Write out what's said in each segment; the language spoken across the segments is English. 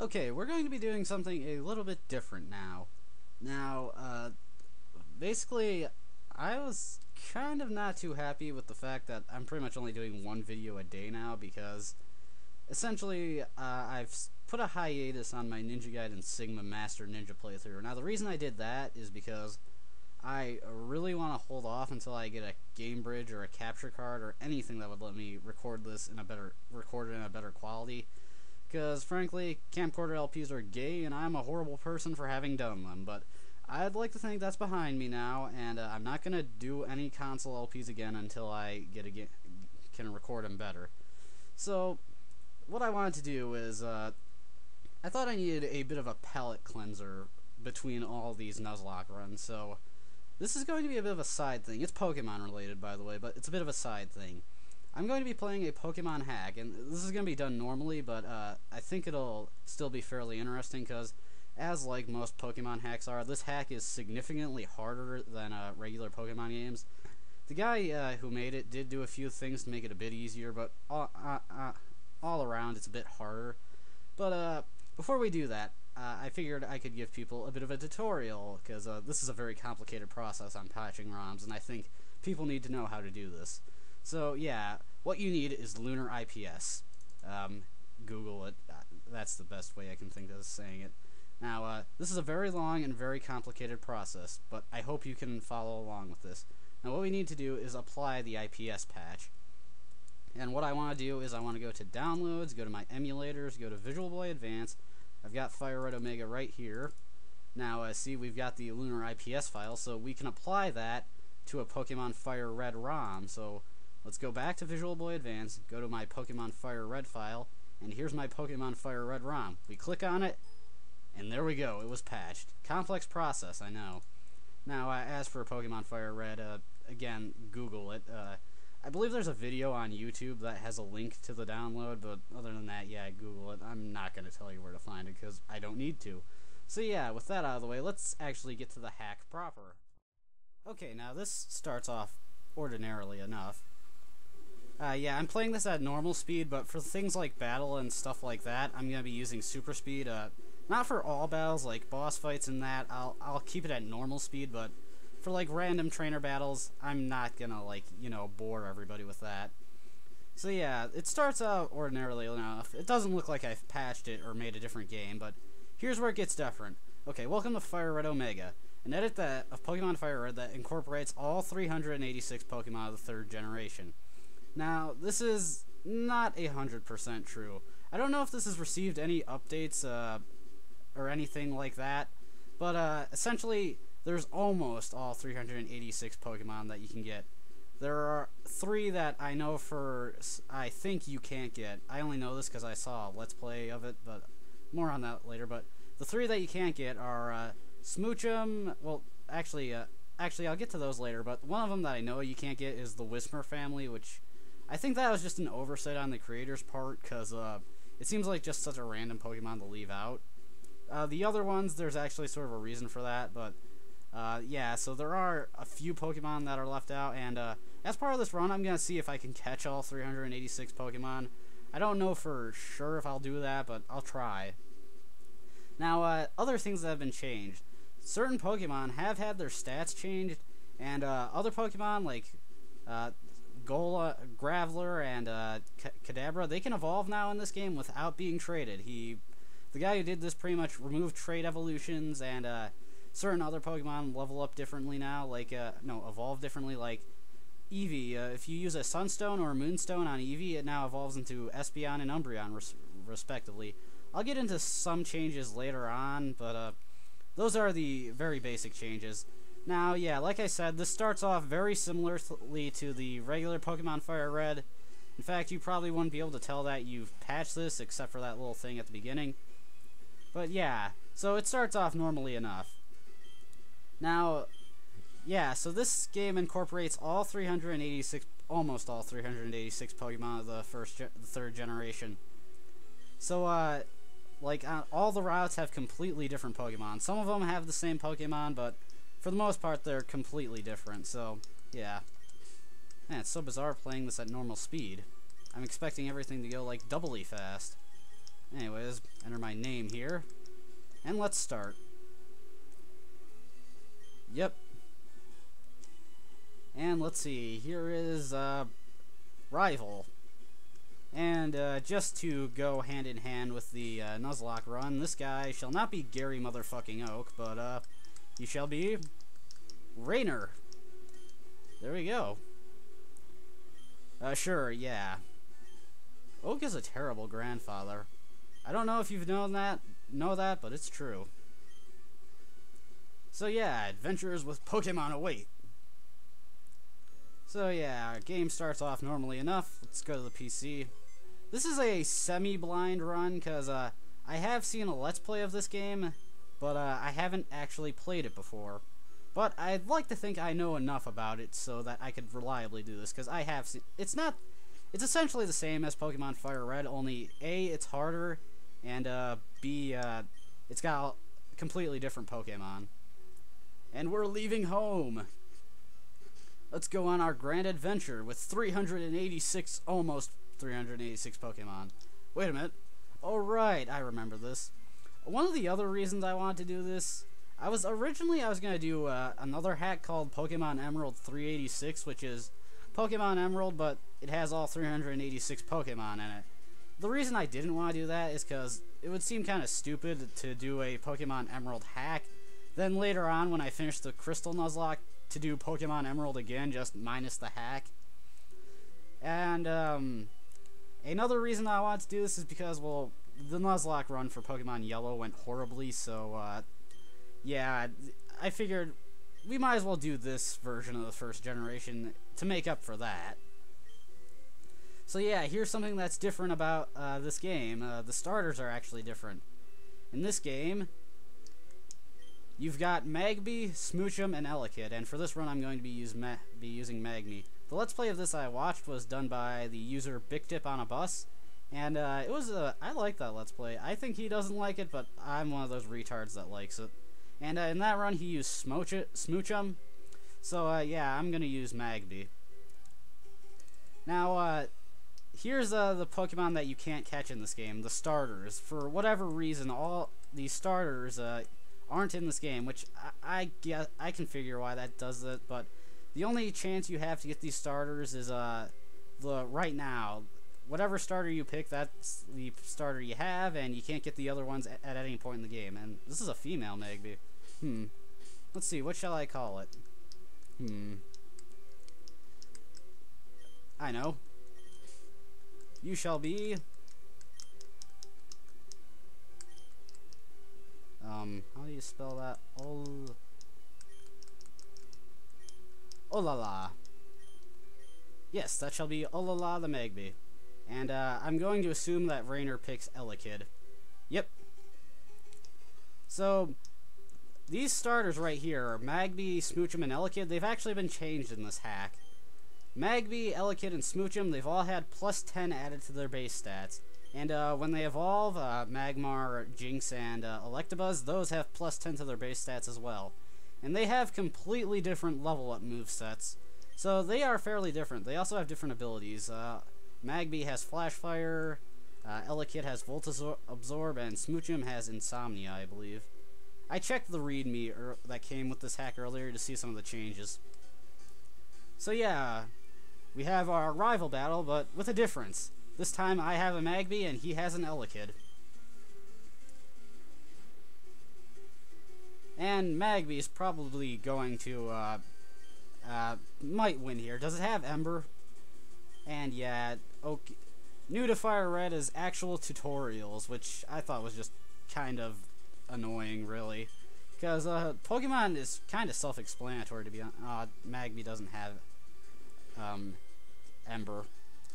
Okay, we're going to be doing something a little bit different now. Basically, I was kind of not too happy with the fact that I'm pretty much only doing one video a day now because essentially I've put a hiatus on my Ninja Gaiden Sigma Master Ninja playthrough. Now, the reason I did that is because I really want to hold off until I get a game bridge or a capture card or anything that would let me record this in a better quality. Because, frankly, camcorder LPs are gay, and I'm a horrible person for having done them. But I'd like to think that's behind me now, and I'm not going to do any console LPs again until I can record them better. So, what I wanted to do is, I thought I needed a bit of a palate cleanser between all these Nuzlocke runs, so this is going to be a bit of a side thing. It's Pokemon related, by the way, but it's a bit of a side thing. I'm going to be playing a Pokemon hack, and this is going to be done normally, but I think it'll still be fairly interesting, because as like most Pokemon hacks are, this hack is significantly harder than regular Pokemon games. The guy who made it did do a few things to make it a bit easier, but all around it's a bit harder. But before we do that, I figured I could give people a bit of a tutorial, because this is a very complicated process on patching ROMs, and I think people need to know how to do this. So yeah, what you need is Lunar IPS. Google it. That's the best way I can think of saying it. Now, this is a very long and very complicated process, but I hope you can follow along with this. Now, what we need to do is apply the IPS patch. And what I want to do is I want to go to Downloads, go to my emulators, go to Visual Boy Advance. I've got Fire Red Omega right here. Now, see, we've got the Lunar IPS file, so we can apply that to a Pokemon Fire Red ROM. So let's go back to Visual Boy Advance, go to my Pokemon Fire Red file, and here's my Pokemon Fire Red ROM. We click on it, and there we go, it was patched. Complex process, I know. Now, as for Pokemon Fire Red, again, Google it. I believe there's a video on YouTube that has a link to the download, but other than that, yeah, Google it. I'm not going to tell you where to find it, because I don't need to. So yeah, with that out of the way, let's actually get to the hack proper. Okay, now this starts off ordinarily enough. Yeah, I'm playing this at normal speed, but for things like battle and stuff like that, I'm going to be using super speed. Not for all battles, like boss fights and that, I'll keep it at normal speed, but for like random trainer battles, I'm not going to, like, you know, bore everybody with that. So yeah, it starts out ordinarily enough. It doesn't look like I've patched it or made a different game, but here's where it gets different. Okay, welcome to Fire Red Omega, an edit of Pokemon Fire Red that incorporates all 386 Pokemon of the 3rd generation. Now, this is not 100% true. I don't know if this has received any updates or anything like that, but essentially, there's almost all 386 Pokemon that you can get. There are 3 that I know I think you can't get. I only know this because I saw a Let's Play of it, but more on that later. But the 3 that you can't get are Smoochum. Well, actually, I'll get to those later, but one of them that I know you can't get is the Whisper family, which I think that was just an oversight on the creator's part, because it seems like just such a random Pokemon to leave out. The other ones, there's actually sort of a reason for that, but yeah, so there are a few Pokemon that are left out, and as part of this run, I'm going to see if I can catch all 386 Pokemon. I don't know for sure if I'll do that, but I'll try. Now, other things that have been changed. Certain Pokemon have had their stats changed, and other Pokemon, like Graveler and Kadabra, they can evolve now in this game without being traded. The guy who did this pretty much removed trade evolutions, and certain other Pokemon level up differently now, evolve differently, like Eevee. If you use a Sunstone or a Moonstone on Eevee, it now evolves into Espeon and Umbreon, respectively. I'll get into some changes later on, but those are the very basic changes. Now, yeah, like I said, this starts off very similarly to the regular Pokemon Fire Red. In fact, you probably wouldn't be able to tell that you've patched this, except for that little thing at the beginning. But yeah, so it starts off normally enough. Now, yeah, so this game incorporates all 386, almost all 386 Pokemon of the 3rd generation. So, all the routes have completely different Pokemon. Some of them have the same Pokemon, but for the most part, they're completely different, so, yeah. Man, it's so bizarre playing this at normal speed. I'm expecting everything to go, like, doubly fast. Anyways, enter my my name here. And let's start. Yep. And let's see, here is Rival. And just to go hand in hand with the Nuzlocke run, this guy shall not be Gary motherfucking Oak, but he shall be Rainer. There we go. Sure, yeah. Oak is a terrible grandfather. I don't know if you've know that, but it's true. So yeah, adventures with Pokemon await. So yeah, our game starts off normally enough. Let's go to the PC. This is a semi-blind run, because I have seen a Let's Play of this game, but I haven't actually played it before. But I'd like to think I know enough about it so that I could reliably do this, because I have seen... It's essentially the same as Pokemon Fire Red, only A, it's harder, and B, it's got completely different Pokemon. And we're leaving home! Let's go on our grand adventure with 386, almost 386 Pokemon. Wait a minute. Alright, I remember this. One of the other reasons I wanted to do this, I was going to do another hack called Pokemon Emerald 386, which is Pokemon Emerald, but it has all 386 Pokemon in it. The reason I didn't want to do that is because it would seem kind of stupid to do a Pokemon Emerald hack, then later on when I finish the Crystal Nuzlocke, to do Pokemon Emerald again, just minus the hack. And another reason I want to do this is because, well, the Nuzlocke run for Pokemon Yellow went horribly, so yeah, I figured we might as well do this version of the first generation to make up for that. So yeah, here's something that's different about this game. The starters are actually different. In this game, you've got Magby, Smoochum, and Elekid, and for this run I'm going to be using Magby. The Let's Play of this I watched was done by the user BigTip on a Bus, and I like that Let's Play. I think he doesn't like it, but I'm one of those retards that likes it. And in that run he used Smoochum, so yeah, I'm going to use Magby. Now, here's the Pokemon that you can't catch in this game, the starters. For whatever reason, all these starters aren't in this game, which I guess I can figure why that does it, but the only chance you have to get these starters is right now. Whatever starter you pick, that's the starter you have, and you can't get the other ones at any point in the game. And this is a female Magby. Let's see, what shall I call it? I know. You shall be... how do you spell that? Olala. Yes, that shall be Olala the Magby. And I'm going to assume that Rainer picks Elekid. Yep. So, these starters right here, Magby, Smoochum, and Elekid, they've actually been changed in this hack. Magby, Elekid, and Smoochum, they've all had plus 10 added to their base stats. And when they evolve, Magmar, Jinx, and Electabuzz, those have plus 10 to their base stats as well. And they have completely different level-up movesets. So they are fairly different. They also have different abilities. Magby has Flash Fire, Elekid has Volt Absorb, and Smoochum has Insomnia, I believe. I checked the readme that came with this hack earlier to see some of the changes. So yeah, we have our rival battle, but with a difference. This time I have a Magby and he has an Elekid. And Magby is probably going to, might win here. Does it have Ember? And yeah, okay. New to Fire Red is actual tutorials, which I thought was just kind of annoying, really. Because Pokemon is kind of self-explanatory, to be honest. Magby doesn't have Ember.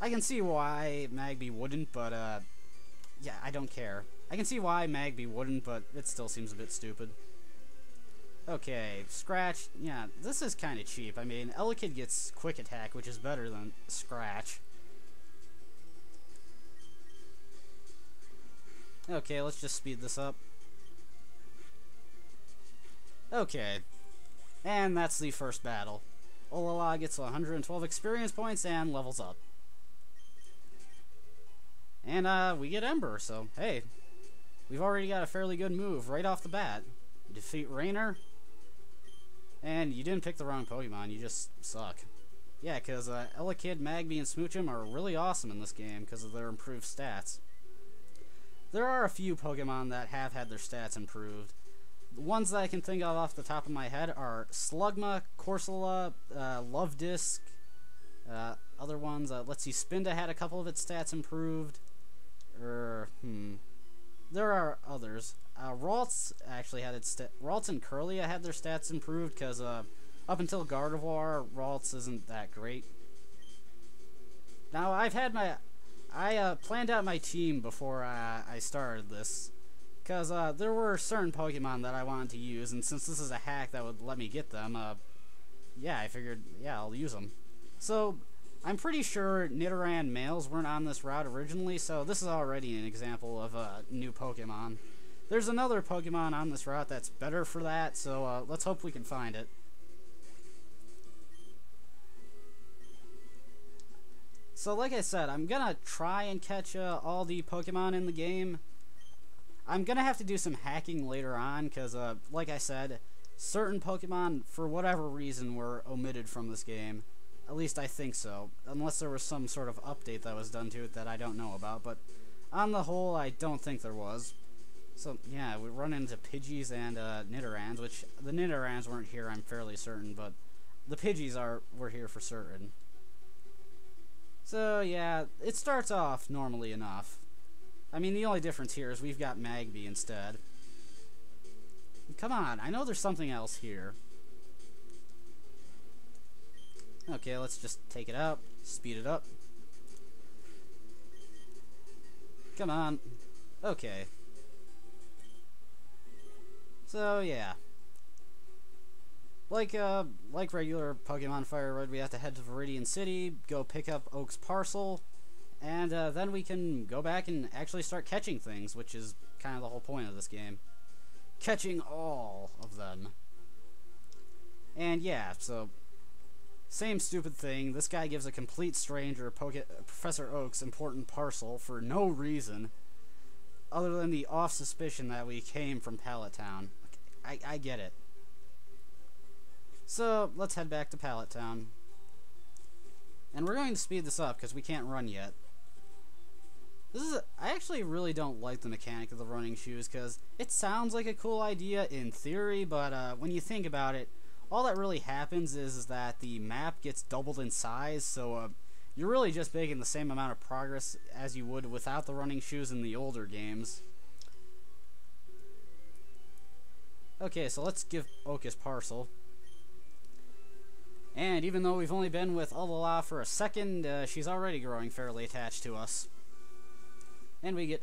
I can see why Magby wouldn't, but yeah, I don't care. I can see why Magby wouldn't, but it still seems a bit stupid. Okay, Scratch. Yeah, this is kind of cheap. I mean, Elekid gets Quick Attack, which is better than Scratch. Okay, let's just speed this up. Okay. And that's the first battle. Olala gets 112 experience points and levels up. And we get Ember, so hey. we've already got a fairly good move right off the bat. Defeat Rainer. And you didn't pick the wrong Pokemon, you just suck. Yeah, because Elekid, Magby, and Smoochum are really awesome in this game because of their improved stats. There are a few Pokemon that have had their stats improved. The ones that I can think of off the top of my head are Slugma, Corsola, Love Disc. Other ones, let's see, Spinda had a couple of its stats improved. There are others. Ralts actually had its Ralts and Curlia had their stats improved because up until Gardevoir, Ralts isn't that great. Now I planned out my team before I started this, because there were certain Pokemon that I wanted to use, and since this is a hack that would let me get them, yeah, I figured, yeah, I'll use them. So I'm pretty sure Nidoran males weren't on this route originally, so this is already an example of a new Pokemon. There's another Pokemon on this route that's better for that, so let's hope we can find it. So like I said, I'm gonna try and catch all the Pokemon in the game. I'm gonna have to do some hacking later on, because like I said, certain Pokemon, for whatever reason, were omitted from this game. At least I think so, unless there was some sort of update that was done to it that I don't know about, but on the whole, I don't think there was. So yeah, we run into Pidgeys and Nidorans, which the Nidorans weren't here, I'm fairly certain, but the Pidgeys were here for certain. So yeah, it starts off normally enough. I mean, the only difference here is we've got Magby instead. Come on, I know there's something else here. Okay, let's just take it out, speed it up. Come on. Okay. So yeah. Like regular Pokemon Fire Red, we have to head to Viridian City, go pick up Oak's parcel, and then we can go back and actually start catching things, which is kind of the whole point of this game. Catching all of them. And yeah, so same stupid thing. This guy gives a complete stranger Professor Oak's important parcel for no reason, other than the off suspicion that we came from Pallet Town. I get it. So let's head back to Pallet Town. And we're going to speed this up because we can't run yet. I actually really don't like the mechanic of the running shoes because it sounds like a cool idea in theory, but when you think about it, all that really happens is that the map gets doubled in size, so you're really just making the same amount of progress as you would without the running shoes in the older games. Okay, so let's give Oak his parcel. And even though we've only been with Ulala for a second, she's already growing fairly attached to us. And we get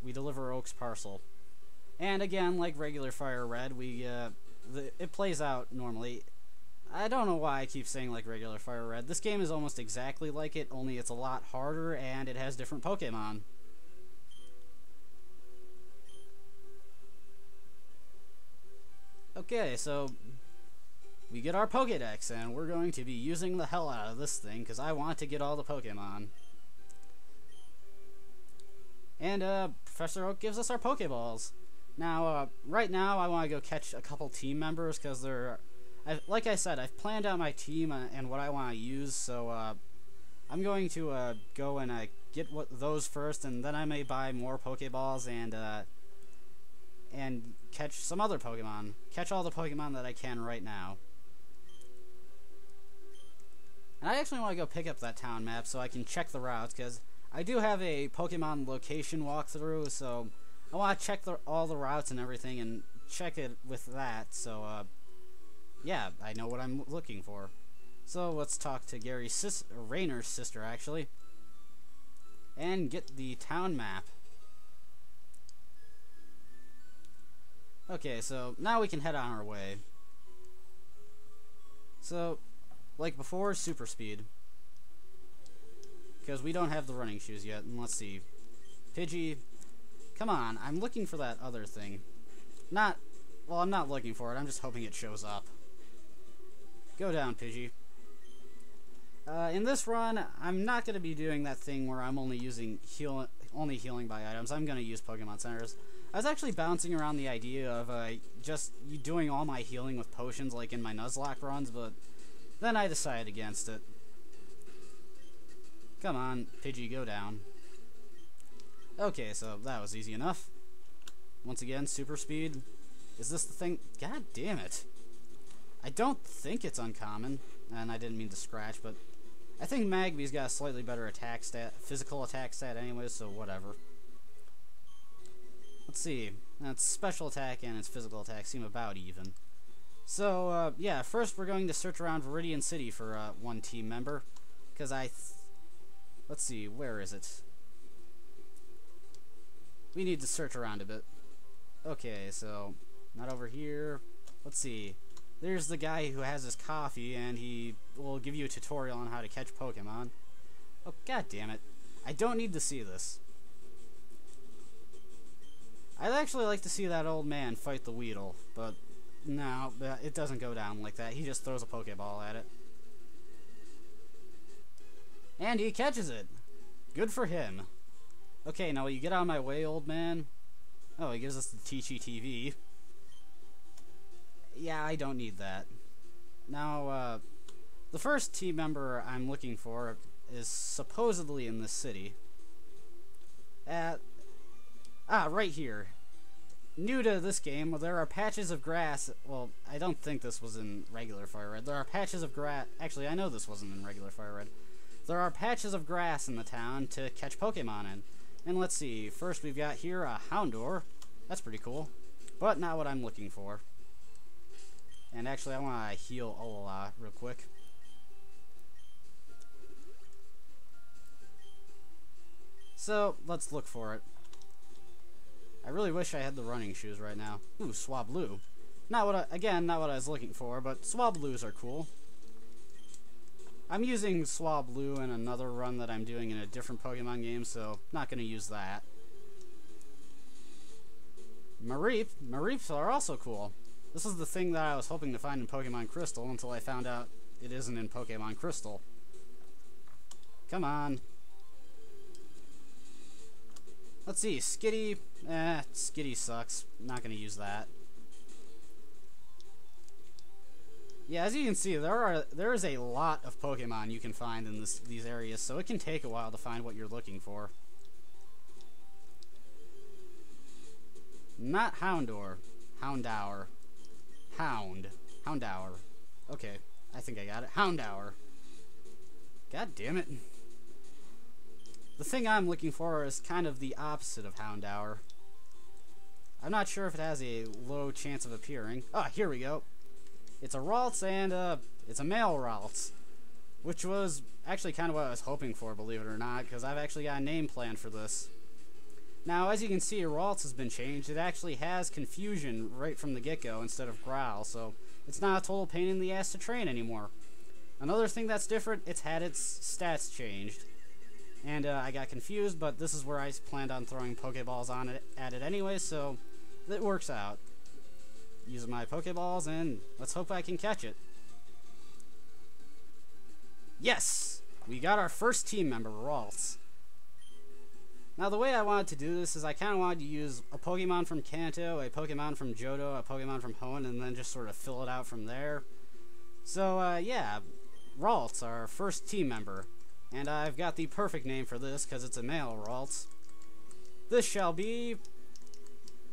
we deliver Oak's parcel. And again, like regular Fire Red, it plays out normally. I don't know why I keep saying like regular Fire Red. This game is almost exactly like it, only it's a lot harder and it has different Pokemon. Okay, so we get our Pokédex, and we're going to be using the hell out of this thing, because I want to get all the Pokemon. And, Professor Oak gives us our Pokeballs. Now, right now, I want to go catch a couple team members, because like I said, I've planned out my team and what I want to use, so, I'm going to, go and, get those first, and then I may buy more Pokeballs, and catch some other Pokemon. Catch all the Pokemon that I can right now. And I actually want to go pick up that town map so I can check the routes, because I do have a Pokemon location walkthrough, so I want to check all the routes and everything and check it with that, so yeah, I know what I'm looking for. So let's talk to Rainer's sister, actually, and get the town map. Okay, so now we can head on our way. So, like before, super speed. Because we don't have the running shoes yet. And let's see. Pidgey. Come on, I'm looking for that other thing. Well, I'm not looking for it. I'm just hoping it shows up. Go down, Pidgey. In this run, I'm not going to be doing that thing where I'm only using healing by items. I'm going to use Pokemon Centers. I was actually bouncing around the idea of just doing all my healing with potions like in my Nuzlocke runs, but then I decided against it. Come on, Pidgey, go down. Okay, so that was easy enough. Once again, super speed. Is this the thing? God damn it. I don't think it's uncommon, and I didn't mean to scratch, but I think Magby's got a slightly better attack stat, physical attack stat anyways, so whatever. Let's see. Its special attack and its physical attack seem about even. So, yeah, first we're going to search around Viridian City for one team member, because let's see, where is it? We need to search around a bit. Okay, so, not over here. Let's see. There's the guy who has his coffee, and he will give you a tutorial on how to catch Pokemon. Oh, god damn it. I don't need to see this. I'd actually like to see that old man fight the Weedle, but no, it doesn't go down like that. He just throws a Pokeball at it. And he catches it. Good for him. Okay, now will you get out of my way, old man? Oh, he gives us the Teachy TV. Yeah, I don't need that. Now, the first team member I'm looking for is supposedly in this city. Right here. New to this game, there are patches of grass. Well, I don't think this was in regular Fire Red. There are patches of grass. Actually, I know this wasn't in regular Fire Red. There are patches of grass in the town to catch Pokemon in. And let's see. First, we've got here a Houndour. That's pretty cool. But not what I'm looking for. And actually, I want to heal Alola real quick. So, let's look for it. I really wish I had the running shoes right now. Ooh, Swablu. Not what I was looking for, but Swablus are cool. I'm using Swablu in another run that I'm doing in a different Pokemon game, so not going to use that. Mareeps are also cool. This is the thing that I was hoping to find in Pokemon Crystal until I found out it isn't in Pokemon Crystal. Come on. Let's see, Skitty. Skitty sucks. Not gonna use that. Yeah, as you can see, there is a lot of Pokemon you can find in these areas, so it can take a while to find what you're looking for. Not Houndour. Houndour. Houndour. Okay, I think I got it. Houndour. God damn it. The thing I'm looking for is kind of the opposite of Houndour. I'm not sure if it has a low chance of appearing. Ah, here we go. It's a Ralts, and it's a male Ralts. Which was actually kind of what I was hoping for, believe it or not, because I've actually got a name planned for this. Now, as you can see, Ralts has been changed. It actually has Confusion right from the get-go instead of Growl, so it's not a total pain in the ass to train anymore. Another thing that's different, it's had its stats changed. And I got confused, but this is where I planned on throwing Pokeballs at it anyway, so it works out. Using my Pokeballs, and let's hope I can catch it. Yes! We got our first team member, Ralts. Now, the way I wanted to do this is I kind of wanted to use a Pokemon from Kanto, a Pokemon from Johto, a Pokemon from Hoenn, and then just sort of fill it out from there. So, yeah, Ralts, our first team member. And I've got the perfect name for this, because it's a male Ralts. This shall be...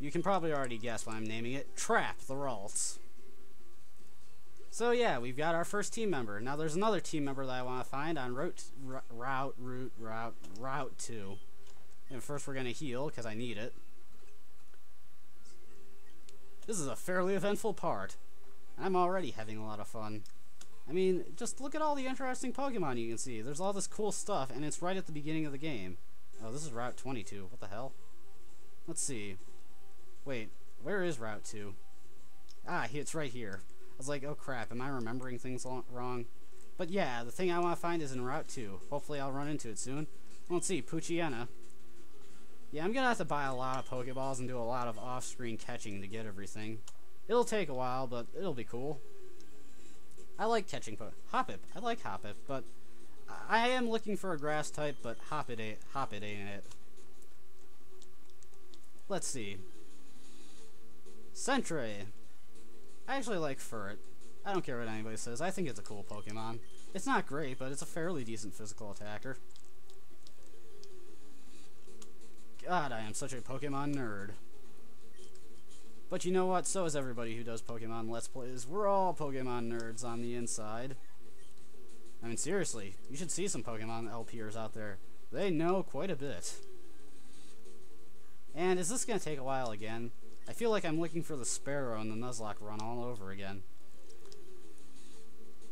You can probably already guess what I'm naming it. Trap the Ralts. So yeah, we've got our first team member. Now there's another team member that I want to find on Route 2. And first we're going to heal, because I need it. This is a fairly eventful part. I'm already having a lot of fun. I mean, just look at all the interesting Pokemon you can see. There's all this cool stuff, and it's right at the beginning of the game. Oh, this is Route 22. What the hell? Let's see. Wait, where is Route 2? Ah, it's right here. I was like, oh crap, am I remembering things wrong? But yeah, the thing I want to find is in Route 2. Hopefully I'll run into it soon. Let's see, Poochyena. Yeah, I'm gonna have to buy a lot of Pokeballs and do a lot of off-screen catching to get everything. It'll take a while, but it'll be cool. I like catching Hoppip. I like Hoppip, but I am looking for a grass type, but Hoppip ain't it. Let's see. Sentry. I actually like Furret. I don't care what anybody says. I think it's a cool Pokemon. It's not great, but it's a fairly decent physical attacker. God, I am such a Pokemon nerd. But you know what? So is everybody who does Pokemon Let's Plays. We're all Pokemon nerds on the inside. I mean, seriously, you should see some Pokemon LPers out there. They know quite a bit. And is this going to take a while again? I feel like I'm looking for the Sparrow in the Nuzlocke run all over again.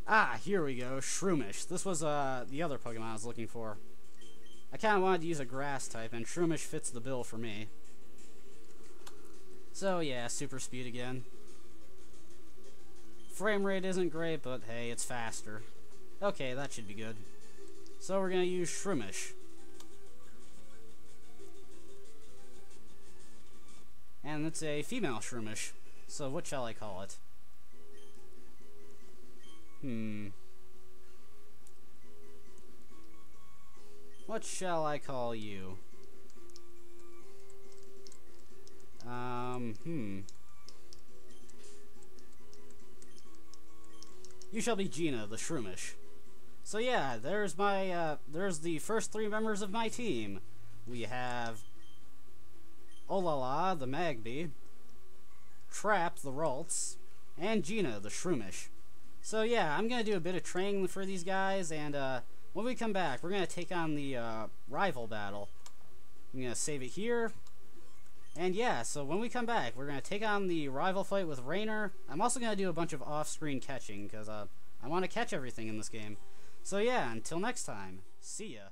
Ah, here we go. Shroomish. This was the other Pokemon I was looking for. I kind of wanted to use a grass type, and Shroomish fits the bill for me. So yeah, super speed again. Frame rate isn't great, but hey, it's faster. Okay, that should be good. So we're going to use Shroomish. And it's a female Shroomish. So what shall I call it? What shall I call you? You shall be Gina, the Shroomish. So yeah, there's my, there's the first 3 members of my team. We have Olala, the Magby, Trap, the Ralts, and Gina, the Shroomish. So yeah, I'm gonna do a bit of training for these guys, and when we come back, we're gonna take on the rival battle. I'm gonna save it here. And yeah, so when we come back, we're going to take on the rival fight with Rainer. I'm also going to do a bunch of off-screen catching, because I want to catch everything in this game. So yeah, until next time, see ya.